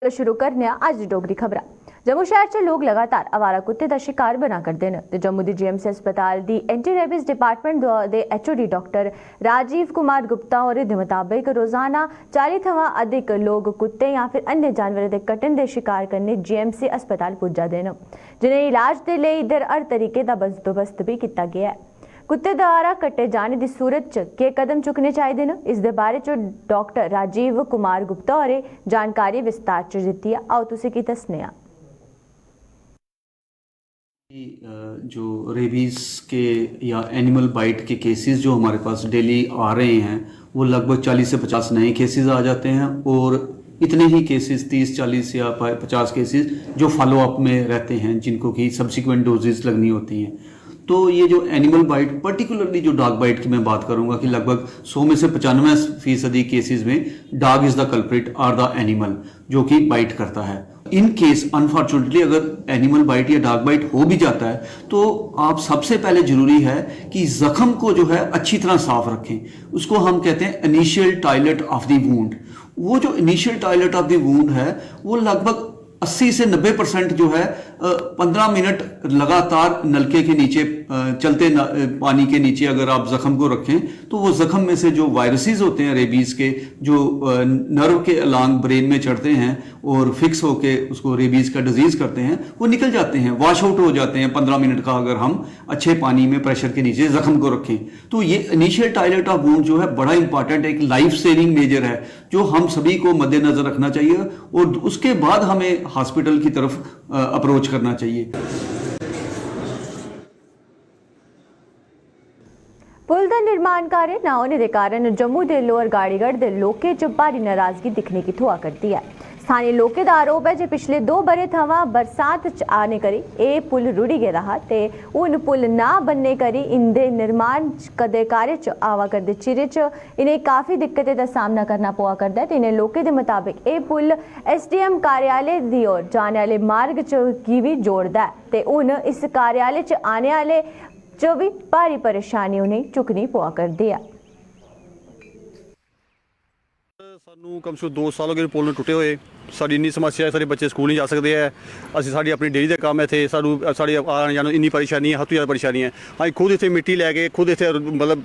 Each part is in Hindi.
शुरू करने अज डोगरी खबरां। जम्मू शहर च लोग लगातार आवारा कुत्ते का शिकार बना करते हैं ते जम्मू दी जीएमसी अस्पताल दी एंटी रेबीज डिपार्टमेंट दे एचओडी डॉक्टर राजीव कुमार गुप्ता होरें दे मुताबिक रोजाना 40 थमां अधिक लोग कुत्ते या फिर अन्य जानवरें दे कट्टन दे शिकार करने जीएमसी अस्पताल पुज्जा दे न, जिन्हें इलाज दे लेई इधर हर तरीके दा बंदोबस्त भी किया गया है। कुत्ते द्वारा कट्टे जाने की सूरत च केह् कदम चुकने चाहिए न, इस दे बारे च डॉक्टर राजीव कुमार गुप्ता होरें जानकारी विस्तार च दित्ती है। आओ तुसीं की दस्सने आं। जो रेबीज़ के या एनिमल बाइट के केसेस जो हमारे पास डेली आ रहे हैं वो लगभग 40 से 50 नए केसेस आ जाते हैं और इतने ही केसेस 30, 40 या 50 केसेस जो फॉलोअप में रहते हैं जिनको कि सब्सिक्वेंट डोजेस लगनी होती हैं। तो ये जो एनिमल बाइट, पर्टिकुलरली जो डॉग बाइट की मैं बात करूंगा कि लगभग 100 में से 95% केसेस में डॉग इज द कल्प्रिट और द एनिमल जो कि बाइट करता है। इन केस अनफॉर्चुनेटली अगर एनिमल बाइट या डॉग बाइट हो भी जाता है तो आप सबसे पहले जरूरी है कि जख्म को जो है अच्छी तरह साफ रखें। उसको हम कहते हैं initial toilet of the wound. वो जो initial toilet of the wound है वो लगभग 80 से 90% जो है 15 मिनट लगातार नलके के नीचे चलते पानी के नीचे अगर आप जख्म को रखें तो वो जख्म में से जो वायरसेस होते हैं रेबीज के जो नर्व के अलांग ब्रेन में चढ़ते हैं और फिक्स होके उसको रेबीज का डिजीज करते हैं वो निकल जाते हैं, वॉश आउट हो जाते हैं 15 मिनट का अगर हम अच्छे पानी में प्रेशर के नीचे जख्म को रखें। तो ये इनिशियल टॉयलेट ऑफ वुंड जो है बड़ा इंपॉर्टेंट एक लाइफ सेविंग मेजर है जो हम सभी को मद्देनजर रखना चाहिए और उसके बाद हमें हॉस्पिटल की तरफ अप्रोच करना चाहिए। पुल का निर्माण कार्य न होने के कारण जम्मू के लोअर गाड़ीगढ़ के लोकें च भारी नाराजगी दिखने की थोआ करती है। स्थानीय लोकें का आरोप है कि पिछले 2 बरे थमां बरसात च आने करी यह पुल रुड़ी गेदा हा ते हुण पुल ना बनने करी इंदे निर्माण कदे कार्य च आवा करदे चिरे च इन्हें काफ़ी दिक्कतें का सामना करना पवा करदा है। ते इन्हें लोकें के मुताबिक यह पुल एसडीएम कार्यालय दी ओर जाने वाले मार्ग च गी भी जोड़दा है ते हुण इस कार्यालय च आने वाले जो भी भारी परेशानी उन्हें चुकनी पवा करदी है। सानू कम से कम 2 साल हो गए पुल में टुटे हुए। साड़ी इन्नी समस्या है, सारे बच्चे स्कूल नहीं जा सकते हैं। असं साड़ी अपनी डेयरी का काम है थे सानू साड़ी आने जाने इन्नी परेशानी है, हद तो ज़्यादा परेशानी है। अं खुद इतने मिट्टी लैके खुद इतने मतलब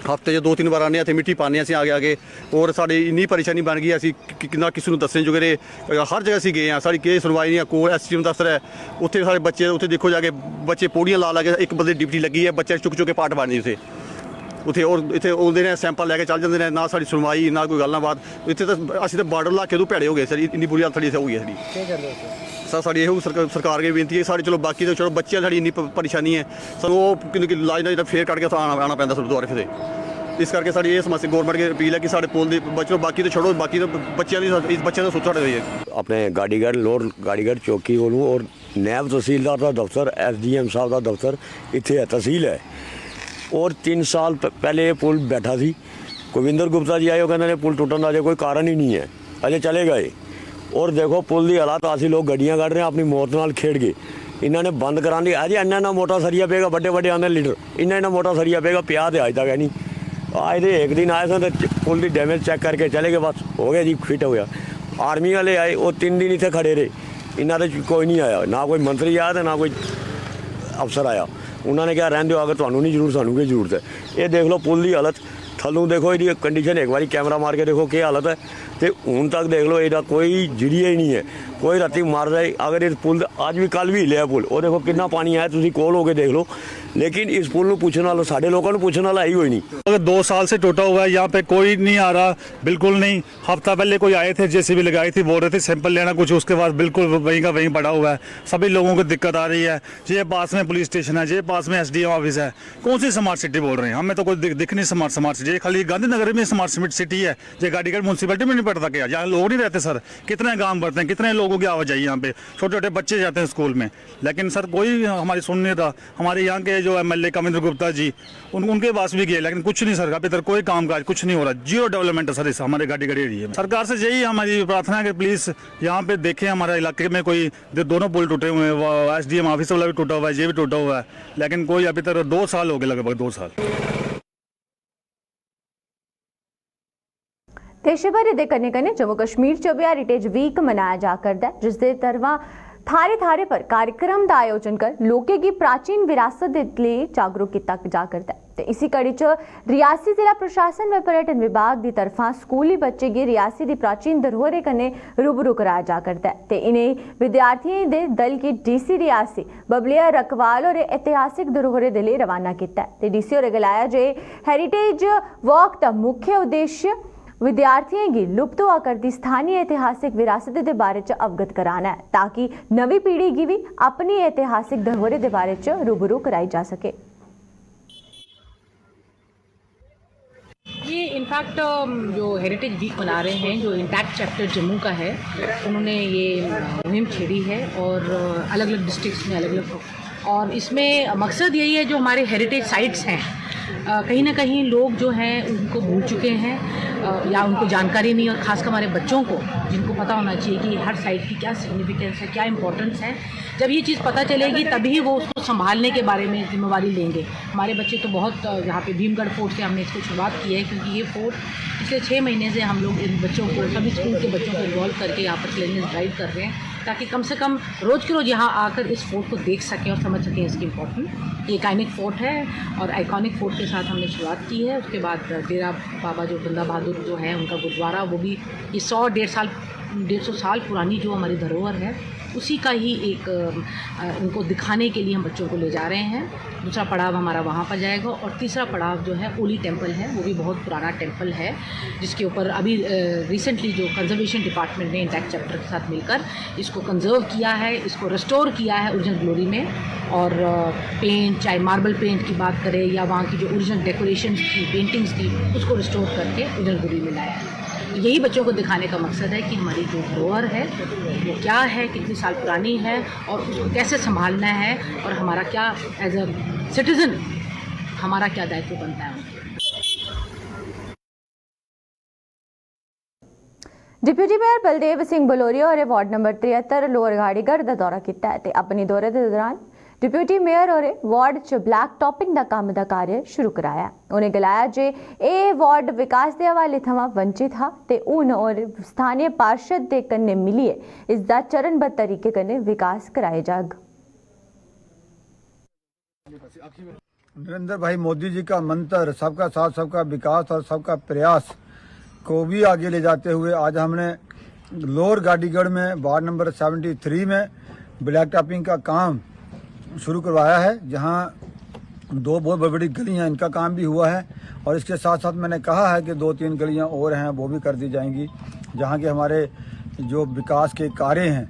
हफ्ते 2-3 बार आने इतने मिट्टी पाने अं आगे आगे और साड़ी इन्नी परेशानी बन गई असी कि किसी को दसने जुगे हर जगह असी गए हैं। साड़ी केस सुनवाई नहीं, कोल एसडीएम दफ्तर है उत्थे सारे बच्चे उत्थे देखो जाके बच्चे पौड़ियां ला ला के एक बंदे डिप्टी लगी है, बच्चे चुक चुक के पार्ट बननी उत्थे उत्थे और इतने आते हैं सैंपल लैके चल जाते हैं। ना साड़ी सुनवाई ना कोई गल ना बात। इतने तो असं तो बार्डर इलाके तो भैड़े हो गए सर, इन्नी बुरी हालत साड़ी हो गई है साड़ी। सर साड़ी यही सरकार की बेनती है साड़ी चलो बाकी तो चलो बच्चे साड़ी इन्नी परेशानी है सानू लाज ना फेर कट के आना पैंदा सब दोबारा फिर। इस करके साड़ी ये समस्या गौरमेंट की अपील है कि साढ़े पुल बचो बाकी तो छोड़ो बाकी तो बच्चों का सोचा रही है। अपने गाड़ीगढ़ लोअर गाड़ीगढ़ चौकी कोलों और नैब तहसीलदार का दफ्तर एसडीएम साहब का दफ्तर इत्थे है, तहसील है। और 3 साल पहले ये पुल बैठा सी। कुविंदर गुप्ता जी आए, कहते पुल टुटन का कोई कारण ही नहीं है, अजे चले गए। और देखो पुल की हालात असं लोग गड्डियाँ कढ़ रहे हैं अपनी मौत नाल खेड़ के। इन्होंने बंद करा दी अजे इन्ना मोटा सरिया पेगा, बड़े बड़े आने लीडर इन्ना मोटा सरिया पेगा पिया तो अज तक है नहीं। आज दे एक दिन आए थे तो पुल की डैमेज चेक करके चले गए, बस हो गया जी फिट हो गया। आर्मी वाले आए वो 3 दिन इतने खड़े रहे, इन्हों तो कोई नहीं आया, ना कोई मंत्री आया तो ना कोई अफसर आया। उन्होंने कहा रहने दो अगर तुम्हें नहीं जरूरत सानू की जरूरत है। ये देख लो पुल की हालत थलों देखो, ये कंडीशन एक बार कैमरा मार के देखो क्या हालत है। तो हूँ तक देख लो इसका कोई जरिया ही नहीं है, कोई राती मार जाए अगर इस पुल अज भी कल भी हिलिया पुल और देखो कितना पानी आया, तुम कोल हो के देख लो। लेकिन इस पुल को पूछने वाला साढ़े लोगों को पूछने वाला ही कोई नहीं। अगर 2 साल से टूटा हुआ है, यहाँ पे कोई नहीं आ रहा, बिल्कुल नहीं। हफ्ता पहले कोई आए थे, जेसीबी लगाई थी, बोल रहे थे सैंपल लेना कुछ, उसके बाद बिल्कुल वहीं का वहीं पड़ा हुआ है। सभी लोगों को दिक्कत आ रही है। ये पास में पुलिस स्टेशन है, ये पास में एसडीएम ऑफिस है, कौन सी स्मार्ट सिटी बोल रहे हैं? हमें तो कोई दिख नहीं स्मार्ट सिटी। खाली गांधीनगर में स्मार्ट सिटी है, ये गाड़ीगढ़ म्यूनसिपैलिटी में नहीं पड़ता क्या? यहाँ लोग नहीं रहते सर? कितने गाँव बढ़ते हैं, कितने लोगों की आवाजाही यहाँ पे, छोटे छोटे बच्चे जाते हैं स्कूल में। लेकिन सर कोई हमारी सुन नहीं रहा। हमारे यहाँ के जो एमएलए कविंद्र गुप्ता जी उनके पास भी गए लेकिन कुछ नहीं सर, अभी तक कोई काम काज कुछ नहीं हो रहा। जीरो डेवलपमेंट है सर इस हमारे गाड़ीगढ़ एरिया में। सरकार से यही हमारी प्रार्थना है कि प्लीज़ यहाँ पे देखें हमारे इलाके में कोई दोनों पुल टूटे हुए हैं, वो एसडीएम ऑफिस वाला भी टूटा हुआ है, ये भी टूटा हुआ है, लेकिन कोई अभी तक 2 साल हो गए, लगभग 2 साल। ते शिवर दे कन्ने कन्ने जम्मू कश्मीर च भी हेरिटेज वीक मनाया जा करदा है, जिस दे तरवा थारे थारे पर कार्यक्रम का आयोजन कर लोकें की प्राचीन विरासत दे लिए जागरूक किया जा करता है। ते इसी कड़ी च रियासी जिला प्रशासन व पर्यटन विभाग की तरफा स्कूली बच्चे गी रियासी की प्राचीन धरोहरें कन्ने रूबरू कराया जा करता है। ते इन्हें विद्यार्थियों दे दल की डीसी रियासी बबलिया रकवाल और ऐतिहासिक धरोहरें दे लिए रवाना किया है। डीसी होरें गलाया जे हेरिटेज वॉक का मुख्य उद्देश्य विद्यार्थियों की लुप्त हुआ करती स्थानीय ऐतिहासिक विरासत के बारे च अवगत कराना है, ताकि नवी पीढ़ी की भी अपनी ऐतिहासिक धरोहरें के बारे च रूबरू कराई जा सके। ये इनफैक्ट जो हेरिटेज वीक मना रहे हैं, जो इंटैक्ट चैप्टर जम्मू का है, उन्होंने ये मुहिम छेड़ी है और अलग अलग डिस्ट्रिक्ट्स में अलग अलग, और इसमें मकसद यही है जो हमारे हेरिटेज साइट्स हैं कहीं ना कहीं लोग जो हैं उनको भूल चुके हैं या उनको जानकारी नहीं, और ख़ासकर हमारे बच्चों को जिनको पता होना चाहिए कि हर साइट की क्या सिग्निफिकेंस है, क्या इंपॉर्टेंस है। जब ये चीज़ पता चलेगी तभी वो उसको संभालने के बारे में जिम्मेवारी लेंगे। हमारे बच्चे तो बहुत, यहाँ पे भीमगढ़ फोर्ट से हमने इसको शुरुआत की है, क्योंकि ये फोर्ट पिछले 6 महीने से हम लोग इन बच्चों को, सभी स्कूल के बच्चों को इन्वॉल्व करके यहाँ पर क्लीननेस ड्राइव कर रहे हैं, ताकि कम से कम रोज़ के रोज़ यहाँ आकर इस फोर्ट को देख सकें और समझ सकें इसकी इम्पोर्टेंस। ये आइकॉनिक फोर्ट है और आइकॉनिक फोर्ट के साथ हमने शुरुआत की है। उसके बाद डेरा बाबा जो बंदा बहादुर जो है उनका गुरुद्वारा, वो भी ये 100-150 साल पुरानी जो हमारी धरोहर है उसी का ही एक उनको दिखाने के लिए हम बच्चों को ले जा रहे हैं। दूसरा पड़ाव हमारा वहाँ पर जाएगा, और तीसरा पड़ाव जो है ओली टेम्पल है, वो भी बहुत पुराना टेम्पल है, जिसके ऊपर अभी रिसेंटली जो कंजर्वेशन डिपार्टमेंट ने इंटैक्ट चैप्टर के साथ मिलकर इसको कंजर्व किया है, इसको रिस्टोर किया है ओरिजिनल ग्लोरी में। और पेंट, चाहे मार्बल पेंट की बात करें या वहाँ की जो ओरिजिनल डेकोरेशन थी, पेंटिंग्स थी, उसको रिस्टोर करके ओरिजिनल ग्लोरी में लाया है। यही बच्चों को दिखाने का मकसद है कि हमारी जो धरोहर है वो क्या है, कितनी साल पुरानी है और उसको कैसे संभालना है, और हमारा क्या एज अ सिटीज़न हमारा क्या दायित्व बनता है। डिप्यूटी मेयर बलदेव सिंह बलोरिया और वार्ड नंबर 73 लोअर गाड़ीगढ़ का दौरा किया है। अपने दौरे के दौरान डिप्यूटी मेयर और वार्ड च ब्लैक टॉपिंग का काम का कार्य शुरू कराया। उन्हें गलाया जे ए वार्ड विकास के हवाले थमा वंचित था ते उन और स्थानीय पार्षद के कन्ने मिलिए इसका चरणबद्ध तरीके कन्ने विकास कराए जाग। नरेंद्र भाई मोदी जी का मंत्र सबका साथ, सबका विकास और सबका प्रयास को भी आगे ले जाते हुए आज हमने लोअर गाड़ीगढ़ में वार्ड नंबर 73 में ब्लैक टॉपिंग का काम शुरू करवाया है, जहां 2 बहुत बड़ी गलियां इनका काम भी हुआ है, और इसके साथ साथ मैंने कहा है कि 2-3 गलियां और हैं वो भी कर दी जाएंगी, जहां के हमारे जो विकास के कार्य हैं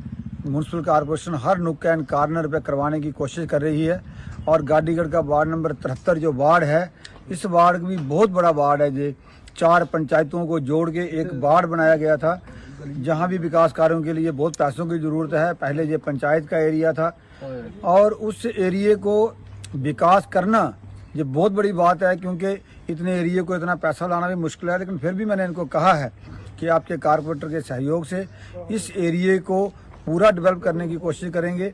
म्यूनसिपल कॉर्पोरेशन हर नुक्कड़ एंड कॉर्नर पे करवाने की कोशिश कर रही है। और गाड़ीगढ़ का वार्ड नंबर 73 जो वार्ड है, इस वार्ड भी बहुत बड़ा वार्ड है, जो 4 पंचायतों को जोड़ के एक वार्ड बनाया गया था, जहाँ भी विकास कार्यों के लिए बहुत पैसों की ज़रूरत है। पहले ये पंचायत का एरिया था और उस एरिए को विकास करना ये बहुत बड़ी बात है, क्योंकि इतने एरिए को इतना पैसा लाना भी मुश्किल है। लेकिन फिर भी मैंने इनको कहा है कि आपके कारपोरेटर के सहयोग से इस एरिए को पूरा डेवलप करने की कोशिश करेंगे।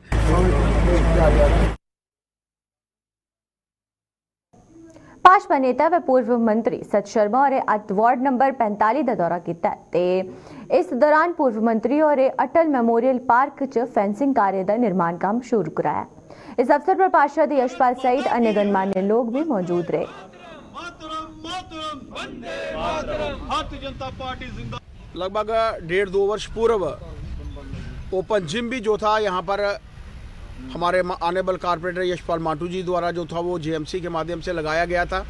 भाजपा नेता व पूर्व मंत्री सत शर्मा और आज वार्ड नंबर 45 का दौरा किया है। इस दौरान पूर्व मंत्री और अटल मेमोरियल पार्क च फेंसिंग कार्य का निर्माण काम शुरू कराया। इस अवसर पर पार्षद यशपाल सहित अन्य गणमान्य लोग भी मौजूद रहे। लगभग 1.5-2 वर्ष पूर्व ओपन जिम भी जो था यहाँ पर हमारे ऑनरेबल कारपोरेटर यशपाल माटू जी द्वारा जो था वो जेएमसी के माध्यम से लगाया गया था।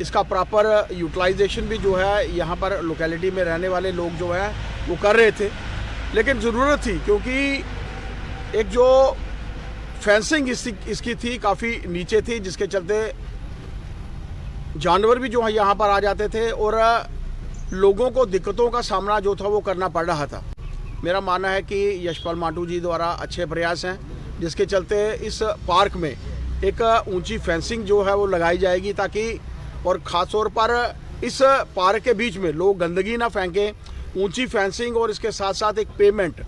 इसका प्रॉपर यूटिलाइजेशन भी जो है यहाँ पर लोकेलिटी में रहने वाले लोग जो है वो कर रहे थे, लेकिन ज़रूरत थी क्योंकि एक जो फेंसिंग इसकी थी काफ़ी नीचे थी, जिसके चलते जानवर भी जो है यहाँ पर आ जाते थे और लोगों को दिक्कतों का सामना जो था वो करना पड़ रहा था। मेरा मानना है कि यशपाल माटू जी द्वारा अच्छे प्रयास हैं, जिसके चलते इस पार्क में एक ऊंची फेंसिंग जो है वो लगाई जाएगी, ताकि और ख़ास तौर पर इस पार्क के बीच में लोग गंदगी ना फेंकें। ऊंची फेंसिंग और इसके साथ साथ एक पेमेंट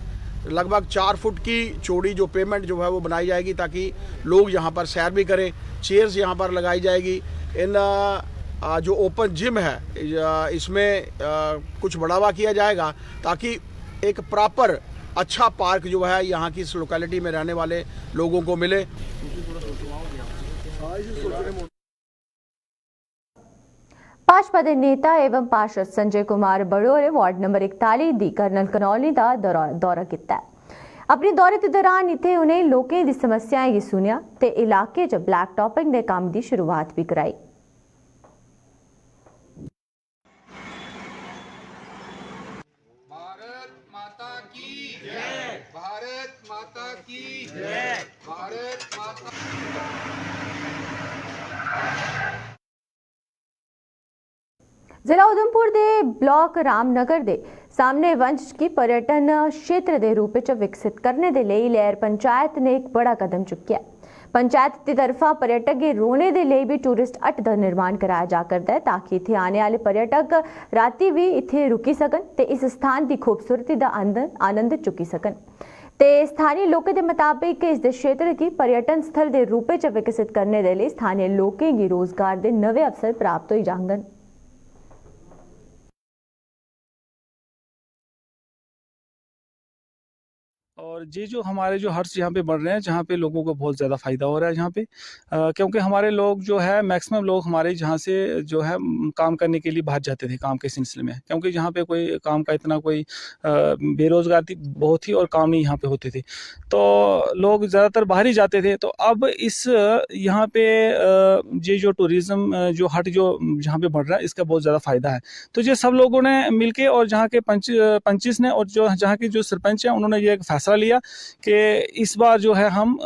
लगभग 4 फुट की चौड़ी जो पेमेंट जो है वो बनाई जाएगी, ताकि लोग यहाँ पर सैर भी करें। चेयर्स यहाँ पर लगाई जाएगी। इन जो ओपन जिम है इसमें कुछ बढ़ावा किया जाएगा ताकि एक प्रॉपर अच्छा पार्क जो है यहाँ की इस लोकेलिटी में रहने वाले लोगों को मिले। भाजपा के नेता एवं पार्षद संजय कुमार बड़ोर ने वार्ड नंबर 41 दी कर्नल कनौली का दौरा किया। अपने दौरे के दौरान इत्थे उन्हें लोगों की समस्याएं गी सुनिया ते इलाके च ब्लैक टॉपिंग के काम की शुरुआत भी कराई। भारत माता की जय, भारत माता की जय, भारत माता। जिला उधमपुर के ब्लॉक रामनगर के सामने वंश की पर्यटन क्षेत्र के रूप में विकसित करने के लिए लहर पंचायत ने एक बड़ा कदम चुकिया। पंचायत की तरफा पर्यटक के रोने के लिए भी टूरिस्ट हट का निर्माण कराया जा करता है ताकि इत्थे आने वाले पर्यटक राती भी इत्थे रुकी सकन ते इस स्थान की खूबसूरती का आनंद चुकी सकन। ते स्थानीय लोगों के मुताबिक इस क्षेत्र की पर्यटन स्थल के रूप में विकसित करने के लिए स्थानीय लोगों की रोजगार के नवे अवसर प्राप्त हो जाएंगे। और ये जो हमारे जो हट्स यहाँ पे बन रहे हैं जहाँ पे लोगों को बहुत ज़्यादा फ़ायदा हो रहा है यहाँ पे क्योंकि हमारे लोग जो है मैक्सिमम लोग हमारे जहाँ से जो है काम करने के लिए बाहर जाते थे काम के सिलसिले में, क्योंकि यहाँ पे कोई काम का इतना कोई बेरोज़गारी बहुत ही और काम नहीं यहाँ पे होते थे, तो लोग ज़्यादातर बाहर ही जाते थे। तो अब इस यहाँ पे ये जो टूरिज़्म जो हट जो जहाँ पे बढ़ रहा है इसका बहुत ज़्यादा फ़ायदा है। तो ये सब लोगों ने मिलके और जहाँ के पंचिस ने और जो जहाँ के जो सरपंच हैं उन्होंने ये एक फैसला लिया कि इस बार जो है हम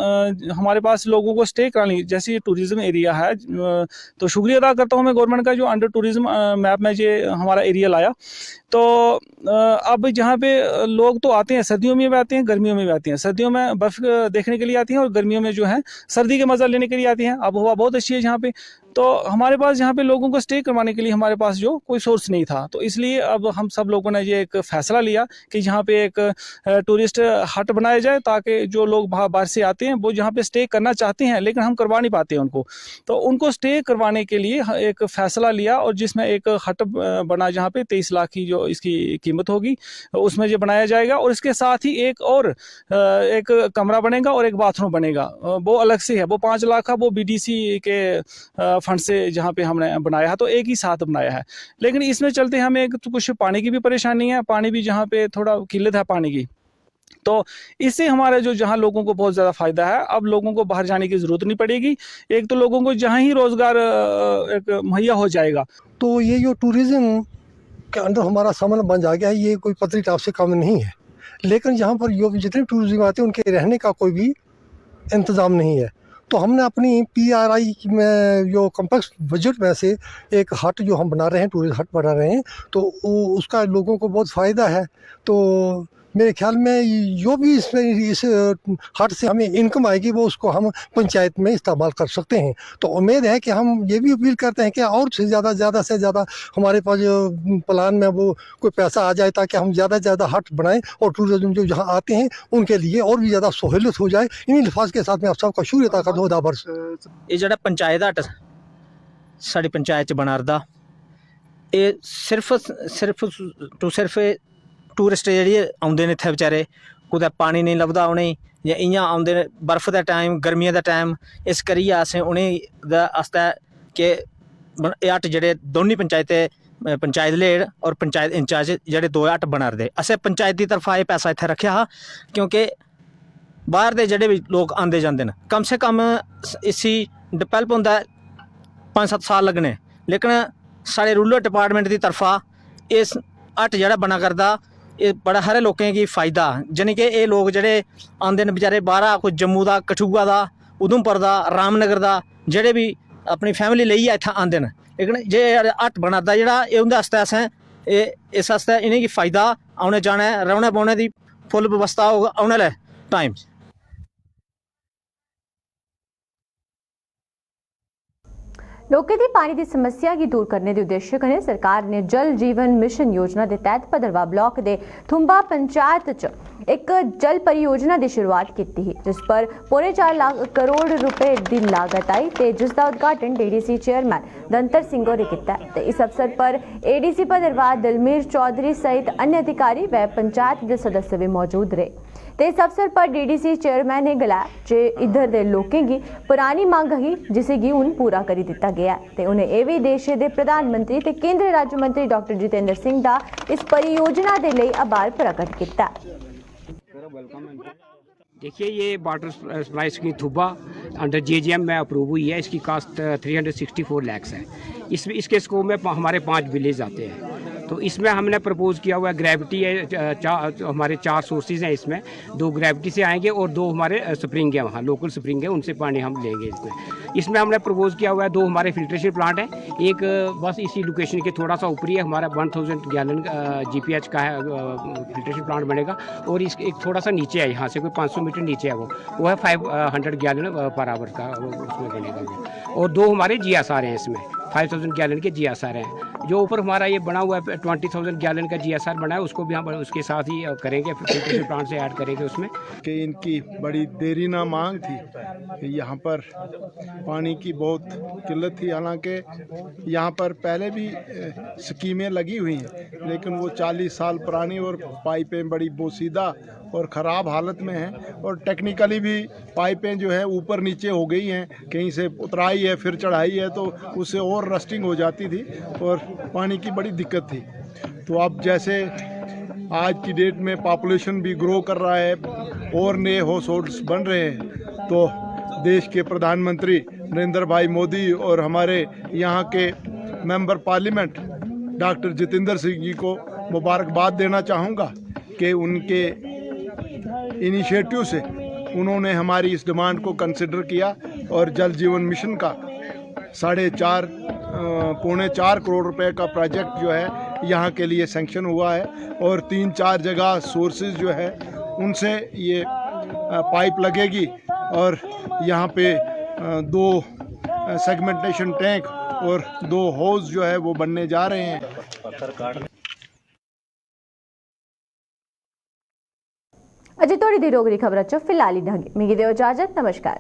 हमारे पास लोगों को स्टे करानी, जैसे टूरिज्म एरिया है तो शुक्रिया अदा करता हूँ मैं गवर्नमेंट का जो अंडर टूरिज्म मैप में ये हमारा एरिया लाया। तो अब जहाँ पे लोग तो आते हैं सर्दियों में भी आते हैं गर्मियों में भी आते हैं, सर्दियों में बर्फ देखने के लिए आती हैं और गर्मियों में जो है सर्दी का मज़ा लेने के लिए आती हैं। आबोहवा बहुत अच्छी है यहाँ पे, तो हमारे पास यहाँ पे लोगों को स्टे करवाने के लिए हमारे पास जो कोई सोर्स नहीं था, तो इसलिए अब हम सब लोगों ने ये एक फ़ैसला लिया कि यहाँ पे एक टूरिस्ट हट बनाया जाए ताकि जो लोग बाहर से आते हैं वो यहाँ पे स्टे करना चाहते हैं लेकिन हम करवा नहीं पाते हैं उनको, तो उनको स्टे करवाने के लिए एक फ़ैसला लिया और जिसमें एक हट बना जहाँ पे 23 लाख की जो इसकी कीमत होगी उसमें ये बनाया जाएगा और इसके साथ ही एक और एक कमरा बनेगा और एक बाथरूम बनेगा, वो अलग से है, वो 5 लाख का वो BDC के फंड से जहाँ पे हमने बनाया है, तो एक ही साथ बनाया है। लेकिन इसमें चलते हमें एक तो कुछ पानी की भी परेशानी है, पानी भी जहाँ पे थोड़ा किल्लत है पानी की, तो इससे हमारे जो जहाँ लोगों को बहुत ज़्यादा फ़ायदा है, अब लोगों को बाहर जाने की ज़रूरत नहीं पड़ेगी, एक तो लोगों को जहाँ ही रोज़गार एक मुहैया हो जाएगा। तो ये जो टूरिज़्म के अंदर हमारा सामान बन जा गया है, ये कोई पतली टाप से कम नहीं है, लेकिन यहाँ पर जो जितने टूरिज्म आते हैं उनके रहने का कोई भी इंतज़ाम नहीं है। तो हमने अपनी PRI में जो कम्प्लेक्स बजट में से एक हट जो हम बना रहे हैं, टूरिस्ट हट बना रहे हैं, तो उसका लोगों को बहुत फ़ायदा है। तो मेरे ख्याल में जो भी इस हट से हमें इनकम आएगी वो उसको हम पंचायत में इस्तेमाल कर सकते हैं। तो उम्मीद है कि हम ये भी अपील करते हैं कि और से ज़्यादा हमारे पास जो प्लान में वो कोई पैसा आ जाए ताकि हम ज़्यादा से ज़्यादा हट बनाएं और टूरिज्म जो जहाँ आते हैं उनके लिए और भी ज़्यादा सहूलियत हो जाए। इन्हीं लिफाज के साथ में आप सबका शुक्रिया अदा करता हूं। दाबर ये जो पंचायत हट साड़ी पंचायत बना रहा, ये सिर्फ टूरिस्ट जेह्ड़े आउंदे ने इत्थै बेचारे कुदै पानी नहीं लभदा उ'नें या इ'यां आउंदे ने बर्फ दा टाइम गर्मियें दा टाइम, इस करियै असें उ'नें आस्तै कि एह् हट जेह्ड़े दौनें पंचायत लेड़ और पंचायत इंचार्ज जेह्ड़े 2 हट बना दे, असें पंचायत दी तरफा एह् पैसा इत्थै रक्खेआ हा क्योंकि बाहर दे जेह्ड़े भी लोग आंदे जांदे न कम से कम इसी डिवेलप होंदा 5-7 साल लग्गने, लेकिन साढ़े रूरल डिपार्टमेंट दी तरफा इस हट जेह्ड़ा बना करदा ये बड़ा सारे लोगों की फ़ायदा, जानी कि ये लोग जेह्ड़े आंदे न बेचारे बाहरा कोई जम्मू दा, कठुआ दा, उधमपुर दा, रामनगर दा, जेह्ड़े भी अपनी फैमिली लेइयै इत्थै आंदे न, लेकिन जे हट बना दा जेह्ड़ा एह् उं'दे आस्तै असें इस आस्तै इ'नेंगी फ़ायदा औने जाने रौह्ने बौह्ने दी फुल व्यवस्था होग औने आह्ले टाइम। लोकें दी पानी दी समस्या गी दूर करने दे उद्देश्य कन्नै सरकार ने जल जीवन मिशन योजना दे तैह्त भद्रवाह ब्लॉक दे थुंबा पंचायत च एक जल परियोजना की शुरुआत की ही, जिस पर पौने 4 लाख करोड़ रुपए की लागत आई ते जिसका उद्घाटन डीडीसी चेयरमैन दंतर सिंह होरें कीता ते इस अवसर पर एडीसी भद्रवाह दलमीर चौधरी सहित अन्य अधिकारी व पंचायत के सदस्य भी मौजूद रहे। ते इस अवसर पर डीडीसी चेयरमैन ने गलाया जे इधर दे लोकें गी पुरानी मंग ही जिसे गी हुण पूरा करी दिता गया ते उन्हें एह भी देश दे प्रधानमंत्री ते केंद्रीय राज्य मंत्री डॉक्टर जितेंद्र सिंह दा इस परियोजना दे लई आभार प्रकट किया। देखिए, ये वाटर सप्लाई स्कीम थुब्बा अंडर जेजीएम में अप्रूव हुई है। इसकी कास्ट 364 लाख है। इसके स्कोप में हमारे 5 विलेज आते हैं। तो इसमें हमने प्रपोज किया हुआ है, ग्रेविटी है, हमारे 4 सोर्सेज हैं इसमें, 2 ग्रेविटी से आएंगे और 2 हमारे स्प्रिंग है, वहाँ लोकल स्प्रिंग है, उनसे पानी हम लेंगे। इसमें हमने प्रपोज किया हुआ है 2 हमारे फिल्ट्रेशन प्लांट हैं, एक बस इसी लोकेशन के थोड़ा सा ऊपरी है, हमारा 1000 गैलन GPH का है फिल्ट्रेशन प्लांट बनेगा, और एक थोड़ा सा नीचे है, यहाँ से कोई 500 मीटर नीचे है, वो है 500 गैलन पर आवर का उसमें बनेगा। और 2 हमारे GSR हैं, इसमें 5000 गैलन के GSR हैं। जो ऊपर हमारा ये बना हुआ है 20,000 गैलन का GSR बना है, उसको भी हम उसके साथ ही करेंगे, फिल्ट्रेशन प्लांट से ऐड करेंगे उसमें। कि इनकी बड़ी देरी ना मांग थी, यहाँ पर पानी की बहुत किल्लत थी। हालांकि यहाँ पर पहले भी स्कीमें लगी हुई हैं, लेकिन वो 40 साल पुरानी और पाइपें बड़ी बोसीदा और ख़राब हालत में हैं, और टेक्निकली भी पाइपें जो है ऊपर नीचे हो गई हैं, कहीं से उतराई है फिर चढ़ाई है, तो उससे और रस्टिंग हो जाती थी और पानी की बड़ी दिक्कत थी। तो अब जैसे आज की डेट में पॉपुलेशन भी ग्रो कर रहा है और नए हाउस होल्ड्स बन रहे हैं, तो देश के प्रधानमंत्री नरेंद्र भाई मोदी और हमारे यहाँ के member parliament doctor Jitendra Singh ji को मुबारकबाद देना चाहूँगा कि उनके इनिशिएटिव से उन्होंने हमारी इस डिमांड को कंसिडर किया और जल जीवन मिशन का 4.5 करोड़ रुपए का प्रोजेक्ट जो है यहाँ के लिए सैंक्शन हुआ है, और 3-4 जगह सोर्सेज जो है उनसे ये पाइप लगेगी, और यहाँ पे 2 सेगमेंटेशन टैंक और 2 हाउस जो है वो बनने जा रहे हैं। अजे थोड़ी देर डोगरी खबर च फिलहाल इन्ना गै। मिगी देओ इजाजत। नमस्कार।